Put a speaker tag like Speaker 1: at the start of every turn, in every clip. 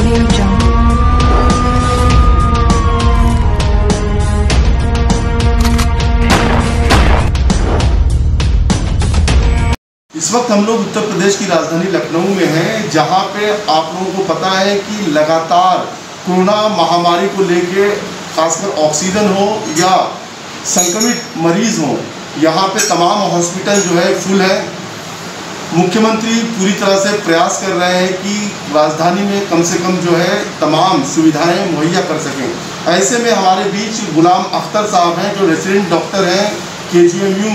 Speaker 1: Audio Jungle.
Speaker 2: इस वक्त हम लोग उत्तर प्रदेश की राजधानी लखनऊ में हैं, जहां पे आप लोगों को पता है कि लगातार कोरोना महामारी को लेके खासकर ऑक्सीजन हो या संक्रमित मरीज हो, यहाँ पे तमाम हॉस्पिटल जो है फुल है। मुख्यमंत्री पूरी तरह से प्रयास कर रहे हैं कि राजधानी में कम से कम जो है तमाम सुविधाएं मुहैया कर सकें। ऐसे में हमारे बीच गुलाम अख्तर साहब हैं, जो रेसिडेंट डॉक्टर हैं KGMU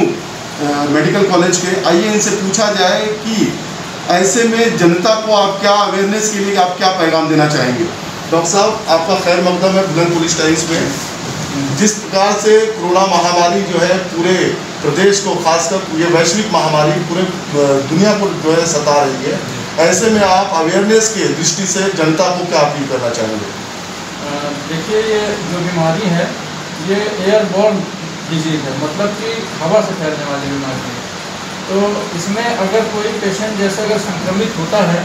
Speaker 2: मेडिकल कॉलेज के। आइए इनसे पूछा जाए कि ऐसे में जनता को आप क्या अवेयरनेस के लिए आप क्या पैगाम देना चाहेंगे। डॉक्टर साहब, आपका खैर मकदम है बुलंद पुलिस टाइम्स में। जिस प्रकार से कोरोना महामारी जो है पूरे प्रदेश को, खासकर ये वैश्विक महामारी पूरे दुनिया को जो है सता रही है, ऐसे में आप अवेयरनेस के दृष्टि से जनता को क्या अपील करना चाहेंगे।
Speaker 3: देखिए, ये जो बीमारी है ये एयरबॉर्न डिजीज़ है, मतलब कि हवा से फैलने वाली बीमारी है। तो इसमें अगर कोई पेशेंट जैसे अगर संक्रमित होता है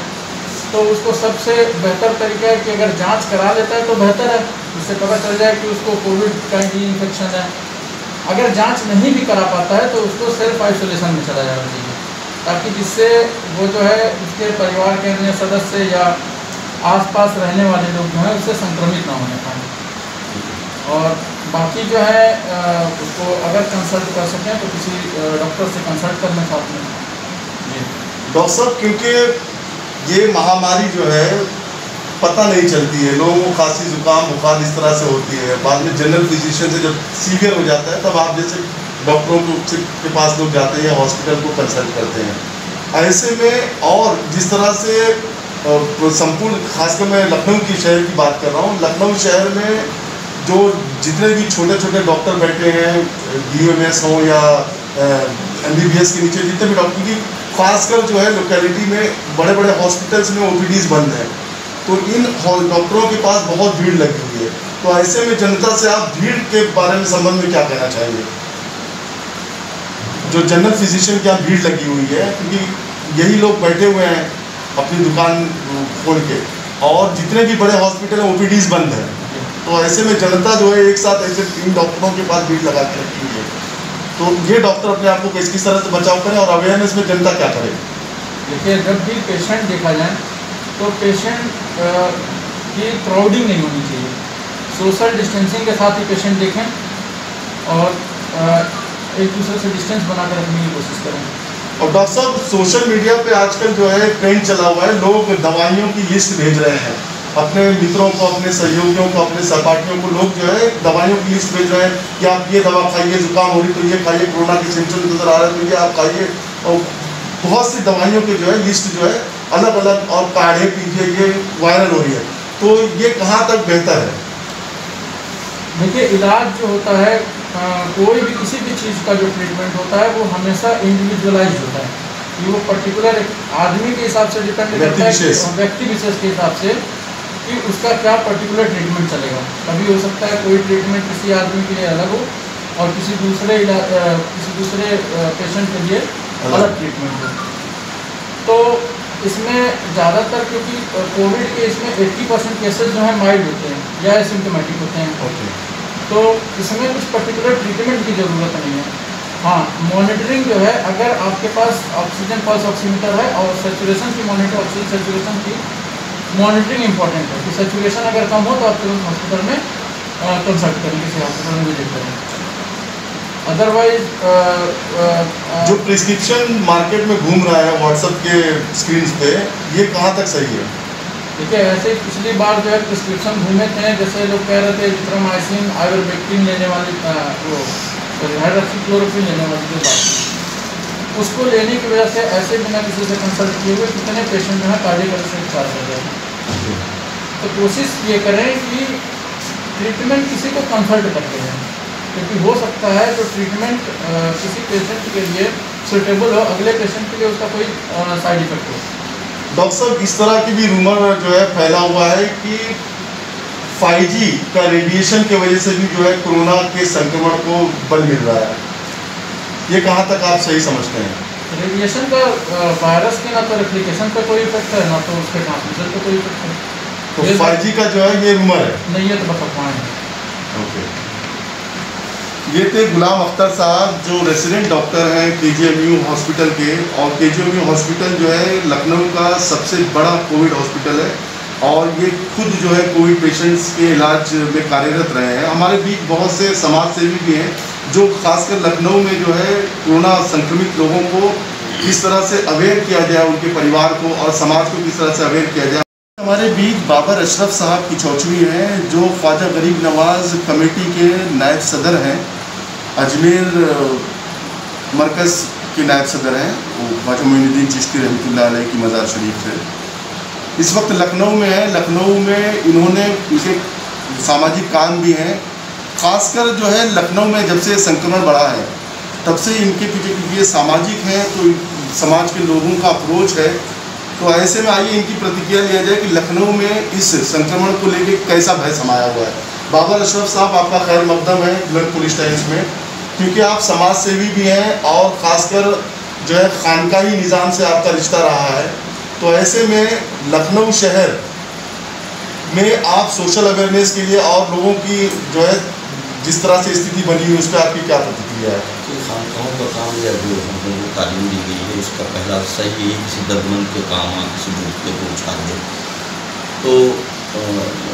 Speaker 3: तो उसको सबसे बेहतर तरीका है कि अगर जांच करा लेता है तो बेहतर है, उससे पता चल जाए कि उसको कोविड का ही इन्फेक्शन है। अगर जांच नहीं भी करा पाता है तो उसको सेल्फ आइसोलेशन में चला जाना चाहिए, ताकि जिससे वो जो है उसके परिवार के अन्य सदस्य या आसपास रहने वाले लोग जो हैं उससे संक्रमित ना होने पाए। और बाकी जो है उसको अगर कंसल्ट कर सकें तो किसी डॉक्टर से कंसल्ट करना साथ में।
Speaker 2: डॉक्टर साहब, क्योंकि ये महामारी जो है पता नहीं चलती है, लोगों को खांसी जुकाम बुखार इस तरह से होती है, बाद में जनरल फिजिशियन से जब सीवियर हो जाता है तब आप जैसे डॉक्टरों के पास लोग जाते हैं, हॉस्पिटल को कंसल्ट करते हैं। ऐसे में और जिस तरह से संपूर्ण, खासकर मैं लखनऊ की शहर की बात कर रहा हूँ, लखनऊ शहर में जो जितने भी छोटे छोटे डॉक्टर बैठे हैं, DOMS हो या MBBS के नीचे जितने भी डॉक्टर की, खासकर जो है लोकेलिटी में बड़े बड़े हॉस्पिटल्स में OPDs बंद हैं, तो इन डॉक्टरों के पास बहुत भीड़ लगी हुई है। तो ऐसे में जनता से आप भीड़ के बारे में संबंध में क्या कहना चाहेंगे। जो जनरल फिजिशियन की यहाँ भीड़ लगी हुई है, क्योंकि यही लोग बैठे हुए हैं अपनी दुकान खोल के, और जितने भी बड़े हॉस्पिटल हैं OPDs बंद हैं, तो ऐसे में जनता जो है एक साथ ऐसे इन डॉक्टरों के पास भीड़ लगा के रखी हुई है। तो ये डॉक्टर अपने आप को किस तरह से बचाव करें और अवेयरनेस में जनता क्या करे।
Speaker 3: देखिए, जब भी पेशेंट देखा जाए तो पेशेंट की क्राउडिंग नहीं होनी चाहिए, सोशल डिस्टेंसिंग के साथ ही पेशेंट देखें और एक दूसरे से डिस्टेंस बनाकर रखने की कोशिश करें।
Speaker 2: और डॉक्टर साहब, सोशल मीडिया पे आजकल जो है ट्रेंड चला हुआ है, लोग दवाइयों की लिस्ट भेज रहे हैं अपने मित्रों को, अपने सहयोगियों को, अपने सहपाठियों को। लोग जो है दवाइयों की लिस्ट भेज रहे हैं कि आप ये दवा खाइए, जुकाम हो रही तो ये खाइए, कोरोना की सिम्टम्स नजर आ रहे हैं तो ये आप खाइए। और बहुत सी दवाइयों की जो है लिस्ट जो है अलग अलग, और काढ़े पीजिए, ये वायरल हो रही है। तो ये कहाँ तक बेहतर है।
Speaker 3: देखिए, इलाज जो होता है कोई भी किसी भी चीज़ का जो ट्रीटमेंट होता है वो हमेशा इंडिविजुअलाइज होता है, कि वो पर्टिकुलर एक आदमी के हिसाब से डिपेंड करता है, व्यक्ति विशेष के हिसाब से कि उसका क्या पर्टिकुलर ट्रीटमेंट चलेगा। कभी हो सकता है कोई ट्रीटमेंट किसी आदमी के लिए अलग हो और किसी दूसरे पेशेंट के लिए अलग ट्रीटमेंट हो। तो इसमें ज़्यादातर, क्योंकि कोविड के इसमें 80% केसेस जो हैं माइल्ड होते हैं या एसिम्प्टोमेटिक होते हैं, तो इसमें कुछ पर्टिकुलर ट्रीटमेंट की ज़रूरत नहीं है। हाँ, मॉनिटरिंग जो है, अगर आपके पास ऑक्सीजन पल्स ऑक्सीमीटर है और सेचुरेशन की मॉनिटर, ऑक्सीजन सेचुरेशन की मॉनिटरिंग इंपॉर्टेंट है कि सेचुरेशन अगर कम हो तो आप तुरंत हॉस्पिटल में कंसल्ट करें, किसी हॉस्पिटल में विजिट करें। अदरवाइज
Speaker 2: जो प्रिस्क्रिप्शन मार्केट में घूम रहा है व्हाट्सएप के स्क्रीन पे, ये कहाँ तक सही है।
Speaker 3: देखिए, ऐसे पिछली बार जो है प्रिस्क्रिप्शन घूमे थे, जैसे लोग कह रहे थे एजिथ्रोमाइसिन, आइवरमेक्टिन लेने वाली, वो हाइड्रोक्सीक्लोरोक्विन लेने वाली जो बात, उसको लेने की वजह से ऐसे बिना किसी से कंसल्ट किए हुए कितने पेशेंट जो है कार्डियक अरेस्ट से चार्ज हो गए। तो कोशिश ये करें कि ट्रीटमेंट किसी को कंसल्ट करते हैं, क्योंकि हो सकता है जो ट्रीटमेंट किसी पेशेंट के लिए सुटेबल हो, अगले पेशेंट के लिए उसका कोई साइड इफेक्ट हो।
Speaker 2: डॉक्टर साहब, इस तरह की भी रूमर जो है फैला हुआ है कि 5G का रेडिएशन की वजह से भी जो है कोरोना के संक्रमण को बल मिल रहा है, ये कहाँ तक आप सही समझते हैं।
Speaker 3: रेडिएशन का वायरस के ना तो रेप्लिकेशन पर कोई इफेक्ट है, ना तो उसके ट्रांसमिशन पर कोई इफेक्ट है।
Speaker 2: तो 5G का जो है ये रूमर है?
Speaker 3: नहीं, ये तो बस अफवाहें हैं।
Speaker 2: ओके। ये थे गुलाम अख्तर साहब जो रेसिडेंट डॉक्टर हैं KGMU हॉस्पिटल के, और KGMU हॉस्पिटल जो है लखनऊ का सबसे बड़ा कोविड हॉस्पिटल है, और ये खुद जो है कोविड पेशेंट्स के इलाज में कार्यरत रहे हैं। हमारे बीच बहुत से समाज सेवी भी हैं जो खासकर लखनऊ में जो है कोरोना संक्रमित लोगों को किस तरह से अवेयर किया जाए, उनके परिवार को और समाज को किस तरह से अवेयर किया जाए। हमारे बीच बाबर अशरफ साहब की चौचवी हैं जो ख्वाजा गरीब नवाज़ कमेटी के नायब सदर हैं, अजमेर मरकज़ के नायब सदर हैं, वो ख्वाजा मोइनुद्दीन चिश्ती रहमतुल्लाह अलैह की मज़ार शरीफ से। इस वक्त लखनऊ में है। लखनऊ में इन्होंने इनके सामाजिक काम भी हैं, खासकर जो है लखनऊ में जब से संक्रमण बढ़ा है तब से इनके पीछे, क्योंकि ये सामाजिक हैं तो समाज के लोगों का अप्रोच है, तो ऐसे में आइए इनकी प्रतिक्रिया लिया जाए कि लखनऊ में इस संक्रमण को लेकर कैसा भय समाया हुआ है। बाबर अशरफ साहब, आपका खैर मकदम है बुलंद पुलिस टाइम्स में, क्योंकि आप समाज सेवी भी हैं और ख़ासकर जो है खानकाही निज़ाम से आपका रिश्ता रहा है, तो ऐसे में लखनऊ शहर में आप सोशल अवेयरनेस के लिए और लोगों की जो है जिस तरह से स्थिति बनी हुई उस पर आपकी क्या प्रतिक्रिया है?
Speaker 1: खानकाहों का काम या जो हम लोगों को तालीम दी गई है उसका पहला सही है किसी दर्दमंद के काम आ, किसी भूखे को उछाल दे, तो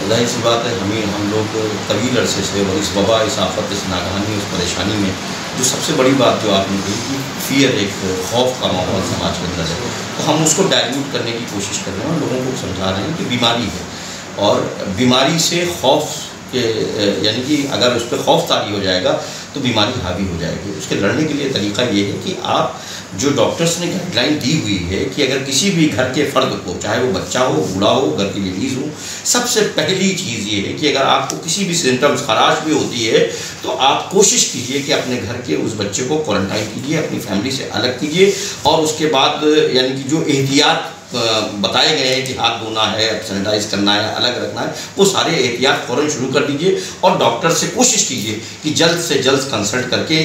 Speaker 1: जाहिर सी बात है हम लोग तवील अरसे से और इस वबा, इस आफत, इस नागहानी, इस परेशानी में जो सबसे बड़ी बात जो आपने कही कि फियर, एक खौफ का माहौल समाज के अंदर है, तो हम उसको डाइल्यूट करने की कोशिश कर रहे हैं और लोगों को समझा रहे हैं कि बीमारी है, और बीमारी से खौफ के यानी कि अगर उस पर खौफ तारी हो जाएगा तो बीमारी हावी हो जाएगी। उसके लड़ने के लिए तरीका ये है कि आप जो डॉक्टर्स ने गाइडलाइन दी हुई है कि अगर किसी भी घर के फ़र्द को, चाहे वो बच्चा हो, बूढ़ा हो, घर की लेडीज़ हो, सबसे पहली चीज़ ये है कि अगर आपको किसी भी सिम्टम्स, खराश भी होती है तो आप कोशिश कीजिए कि अपने घर के उस बच्चे को क्वारंटाइन कीजिए, अपनी फैमिली से अलग कीजिए, और उसके बाद यानी कि जो एहतियात बताए गए हैं कि हाथ धोना है, सैनिटाइज करना है, अलग रखना है, वो सारे एहतियात फ़ौरन शुरू कर दीजिए और डॉक्टर से कोशिश कीजिए कि जल्द से जल्द कंसल्ट करके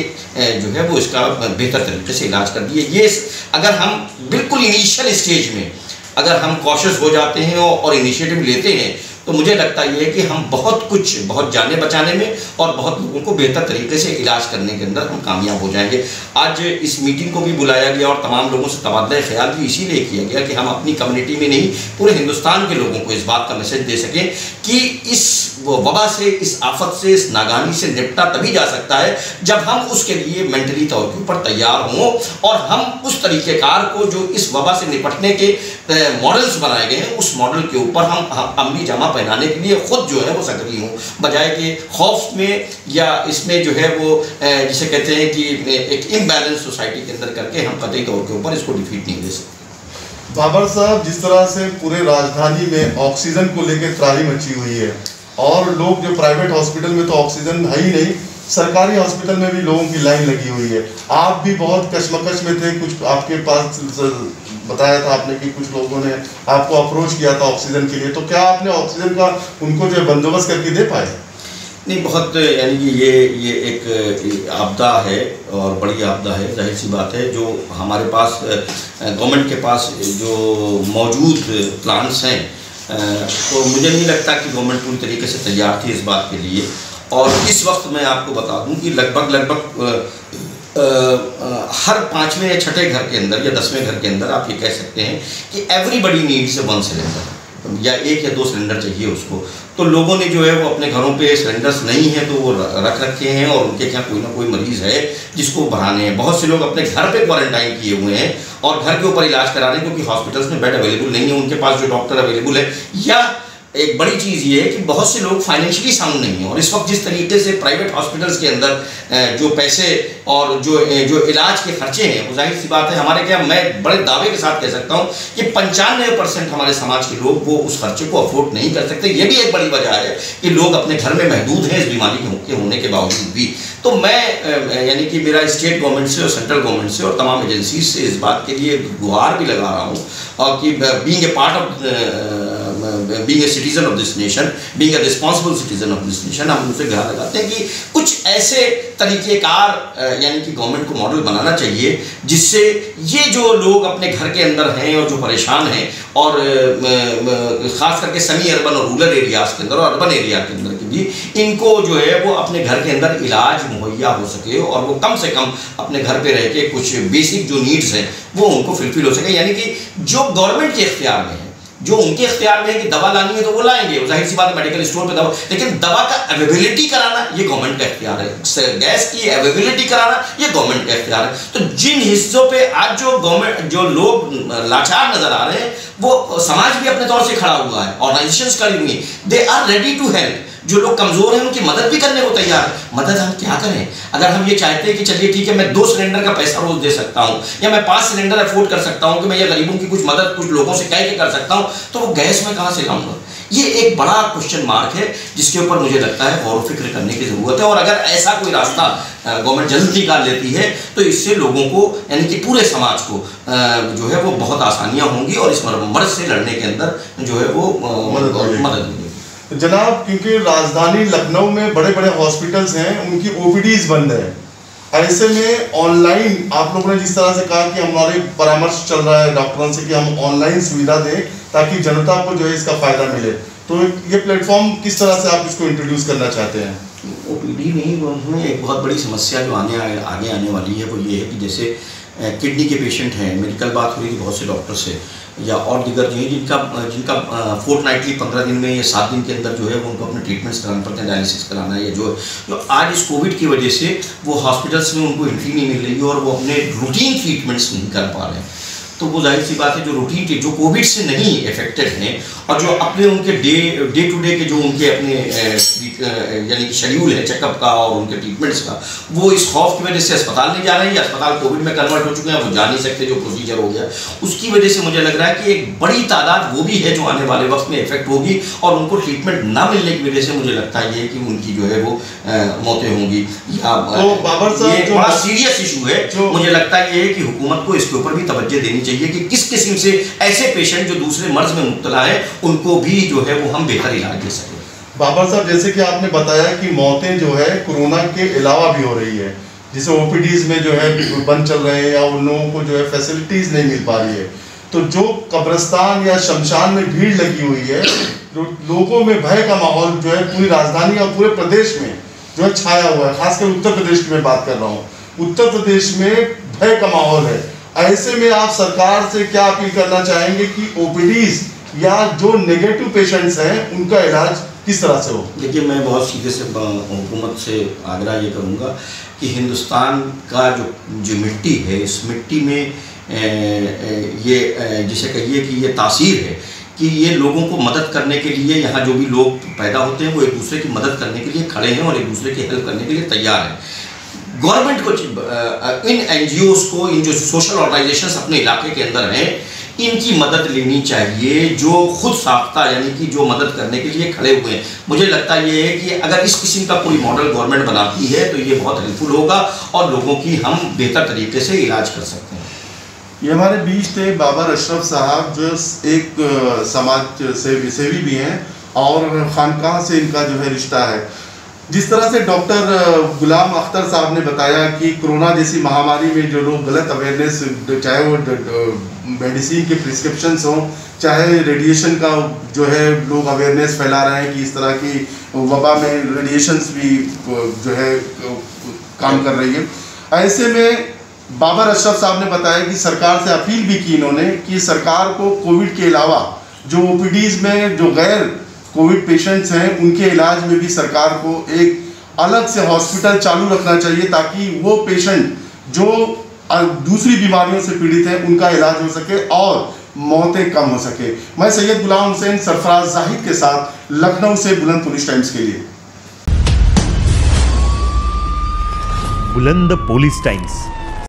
Speaker 1: जो है वो इसका बेहतर तरीके से इलाज कर दिए। ये अगर हम बिल्कुल इनिशियल स्टेज में अगर हम कॉशियस हो जाते हैं और इनिशिएटिव लेते हैं तो मुझे लगता ये है कि हम बहुत जाने बचाने में और बहुत लोगों को बेहतर तरीके से इलाज करने के अंदर हम कामयाब हो जाएंगे। आज इस मीटिंग को भी बुलाया गया और तमाम लोगों से तबादला ख्याल भी इसीलिए किया गया कि हम अपनी कम्युनिटी में नहीं, पूरे हिंदुस्तान के लोगों को इस बात का मैसेज दे सकें कि इस वबा से, इस आफत से, इस नागानी से निपटा तभी जा सकता है जब हम उसके लिए मेंटली तौर के ऊपर तैयार हों और हम उस तरीक़ेकार को जो इस वबा से निपटने के मॉडल्स बनाए गए हैं उस मॉडल के ऊपर हम अमली जमा पहनाने के लिए खुद जो है वो सक्रिय हों, बजाय कि खौफ में या इसमें जो है वो जिसे कहते हैं कि एक इम्बैलेंस सोसाइटी के अंदर करके हम कतई तौर के ऊपर इसको डिफीट नहीं दे सकते।
Speaker 2: बाबर साहब, जिस तरह से पूरे राजधानी में ऑक्सीजन को लेकर त्राही मची हुई है और लोग जो प्राइवेट हॉस्पिटल में तो ऑक्सीजन है ही नहीं, सरकारी हॉस्पिटल में भी लोगों की लाइन लगी हुई है, आप भी बहुत कशमकश में थे, कुछ आपके पास बताया था आपने कि कुछ लोगों ने आपको अप्रोच किया था ऑक्सीजन के लिए, तो क्या आपने ऑक्सीजन का उनको जो बंदोबस्त करके दे पाए?
Speaker 1: नहीं, बहुत यानी कि ये एक आपदा है और बड़ी आपदा है, जाहिर सी बात है। जो हमारे पास गवर्नमेंट के पास जो मौजूद प्लान्स हैं तो मुझे नहीं लगता कि गवर्नमेंट पूरी तरीके से तैयार थी इस बात के लिए। और इस वक्त मैं आपको बता दूं कि लगभग हर 5वें या 6ठे घर के अंदर या 10वें घर के अंदर आप ये कह सकते हैं कि एवरीबडी नीड्स 1 सिलेंडर या 1 या 2 सिलेंडर चाहिए उसको। तो लोगों ने जो है वो अपने घरों पे सिलेंडर्स नहीं है तो वो रख रखे हैं और उनके क्या कोई ना कोई मरीज़ है जिसको बढ़ाने हैं। बहुत से लोग अपने घर पे क्वारंटाइन किए हुए हैं और घर के ऊपर इलाज करा रहे हैं क्योंकि हॉस्पिटल्स में बेड अवेलेबल नहीं है, उनके पास जो डॉक्टर अवेलेबल है। या एक बड़ी चीज़ ये है कि बहुत से लोग फाइनेंशियली साउंड नहीं हैं और इस वक्त जिस तरीके से प्राइवेट हॉस्पिटल्स के अंदर जो पैसे और जो इलाज के खर्चे हैं वो जाहिर सी बात है हमारे क्या, मैं बड़े दावे के साथ कह सकता हूँ कि 95% हमारे समाज के लोग वो उस खर्चे को अफोर्ड नहीं कर सकते। ये भी एक बड़ी वजह है कि लोग अपने घर में महदूद हैं इस बीमारी के होने के बावजूद भी। तो मैं यानी कि मेरा स्टेट गवर्नमेंट से और सेंट्रल गवर्नमेंट से और तमाम एजेंसीज से इस बात के लिए गुहार भी लगा रहा हूँ और कि being a part of being a citizen of this nation, being a responsible citizen of this nation, हम उनसे गुहार लगाते हैं कि कुछ ऐसे तरीक़ेकार यानी कि गवर्नमेंट को मॉडल बनाना चाहिए जिससे ये जो लोग अपने घर के अंदर हैं और जो परेशान हैं, और ख़ास करके सेमी अर्बन और रूरल एरियाज़ के अंदर और अर्बन एरिया के अंदर के भी, इनको जो है वो अपने घर के अंदर इलाज मुहैया हो सके और वो कम से कम अपने घर पे रह के कुछ बेसिक जो नीड्स हैं वो उनको फुलफिल हो सके। यानी कि जो गवर्नमेंट के इख्तियार में है, जो उनके इख्तियार में है कि दवा लानी है तो वो लाएंगे, जाहिर सी बात है मेडिकल स्टोर पे दवा, लेकिन दवा का अवेलेबिलिटी कराना ये गवर्नमेंट का इख्तियार है, गैस की अवेलेबिलिटी कराना ये गवर्नमेंट का इख्तियार है। तो जिन हिस्सों पे आज जो लोग लाचार नजर आ रहे हैं, वो समाज भी अपने तौर से खड़ा हुआ है, ऑर्गेनाइजेशंस खड़ी हुई, they are ready to help. जो लोग कमज़ोर हैं उनकी मदद भी करने को तैयार है। मदद हम क्या करें? अगर हम ये चाहते हैं कि चलिए ठीक है, मैं 2 सिलेंडर का पैसा रोज़ दे सकता हूँ, या मैं 5 सिलेंडर अफोर्ड कर सकता हूँ, कि मैं ये गरीबों की कुछ मदद कुछ लोगों से कह के कर सकता हूँ, तो वो गैस में कहाँ से लाऊंगा? ये एक बड़ा क्वेश्चन मार्क है जिसके ऊपर मुझे लगता है गौर फिक्र करने की ज़रूरत है। और अगर ऐसा कोई रास्ता गवर्नमेंट जल्द निकाल लेती है तो इससे लोगों को, यानी कि पूरे समाज को जो है वो बहुत आसानियाँ होंगी और इस मर्ज से लड़ने के अंदर जो है वो मदद मिलेगी।
Speaker 2: जनाब, क्योंकि राजधानी लखनऊ में बड़े बड़े हॉस्पिटल्स हैं, उनकी ओपीडीज बंद है। ऐसे में ऑनलाइन आप लोगों ने जिस तरह से कहा कि हमारे परामर्श चल रहा है डॉक्टरों से कि हम ऑनलाइन सुविधा दें ताकि जनता को जो है इसका फ़ायदा मिले, तो ये प्लेटफॉर्म किस तरह से आप इसको इंट्रोड्यूस करना चाहते हैं?
Speaker 1: ओपीडी नहीं, उसमें एक बहुत बड़ी समस्या जो आगे आने वाली है वो ये है कि जैसे किडनी के पेशेंट हैं, मेरी कल बात हुई थी बहुत से डॉक्टर से, या और दीगर जो है जिनका फोर्टनाइटली 15 दिन में या 7 दिन के अंदर जो है वो उनको अपने ट्रीटमेंट्स कराने पड़ते हैं, डायलिसिस कराना है, या जो आज इस कोविड की वजह से वो हॉस्पिटल्स में उनको एंट्री नहीं मिल रही है और वो अपने रूटीन ट्रीटमेंट्स नहीं कर पा रहे हैं। तो वो जाहिर सी बात है जो रूटीन जो कोविड से नहीं इफेक्टेड हैं और जो अपने उनके डे टू डे के जो उनके अपने यानी कि शेड्यूल है चेकअप का और उनके ट्रीटमेंट्स का, वो इस खौफ की वजह से अस्पताल नहीं जा रहे हैं या अस्पताल कोविड में कन्वर्ट हो चुके हैं, वो जा नहीं सकते, जो प्रोसीजर हो गया उसकी वजह से मुझे लग रहा है कि एक बड़ी तादाद वो भी है जो आने वाले वक्त में इफेक्ट होगी और उनको ट्रीटमेंट ना मिलने की वजह से मुझे लगता है कि उनकी जो है वो मौतें होंगी। या ये बड़ा सीरियस इशू है। मुझे लगता है ये है कि हुकूमत को इसके ऊपर भी तवज्जो देनी चाहिए कि किस किस्म से ऐसे पेशेंट जो दूसरे मर्ज में मुब्तला है उनको भी जो है वो हम बेहतर इलाज दे सकें।
Speaker 2: बाबर साहब, जैसे कि आपने बताया कि मौतें जो है कोरोना के अलावा भी हो रही है, जिसे ओपीडीज में जो है बंद चल रहे हैं या उन लोगों को जो है फैसिलिटीज नहीं मिल पा रही है, तो जो कब्रिस्तान या शमशान में भीड़ लगी हुई है, लोगों में भय का माहौल जो है पूरी राजधानी और पूरे प्रदेश में जो है छाया हुआ है। खासकर उत्तर प्रदेश की मैं बात कर रहा हूँ, उत्तर प्रदेश में भय का माहौल है। ऐसे में आप सरकार से क्या अपील करना चाहेंगे कि ओपीडीज या जो नेगेटिव पेशेंट्स हैं उनका इलाज किस तरह से हो? देखिए, मैं बहुत सीधे से हुकूमत से आग्रह ये करूँगा कि हिंदुस्तान का जो मिट्टी है, इस मिट्टी में ये जिसे कहिए कि ये तासीर है कि ये लोगों को मदद करने के लिए, यहाँ जो भी लोग पैदा होते हैं वो एक दूसरे की मदद करने के लिए खड़े हैं और एक दूसरे की हेल्प करने के लिए तैयार हैं। गवर्नमेंट को इन एनजीओज़ को, इन जो सोशल ऑर्गेनाइजेशंस अपने इलाके के अंदर हैं, इनकी मदद लेनी चाहिए, जो खुद साख्ता यानी कि जो मदद करने के लिए खड़े हुए हैं। मुझे लगता ये है कि अगर इस किस्म का कोई मॉडल गवर्नमेंट बनाती है तो ये बहुत हेल्पफुल होगा और लोगों की हम बेहतर तरीके से इलाज कर सकते हैं। ये हमारे बीच थे बाबर अशरफ साहब, जो एक समाज सेवी भी हैं और खानकाह से इनका जो है रिश्ता है। जिस तरह से डॉक्टर गुलाम अख्तर साहब ने बताया कि कोरोना जैसी महामारी में जो लोग गलत अवेयरनेस, चाहे वो मेडिसिन के प्रिस्क्रिप्शंस हों, चाहे रेडिएशन का जो है लोग अवेयरनेस फैला रहे हैं कि इस तरह की वबा में रेडिएशंस भी जो है काम कर रही है। ऐसे में बाबर अशरफ साहब ने बताया कि सरकार से अपील भी की इन्होंने कि सरकार को कोविड के अलावा जो ओपीडीज में जो गैर कोविड पेशेंट्स हैं उनके इलाज में भी सरकार को एक अलग से हॉस्पिटल चालू रखना चाहिए ताकि वो पेशेंट जो दूसरी बीमारियों से पीड़ित हैं उनका इलाज हो सके और मौतें कम हो सके। मैं सैयद गुलाम हुसैन सरफराज जाहिद के साथ लखनऊ से बुलंद पुलिस टाइम्स के लिए।
Speaker 4: बुलंद पुलिस टाइम्स।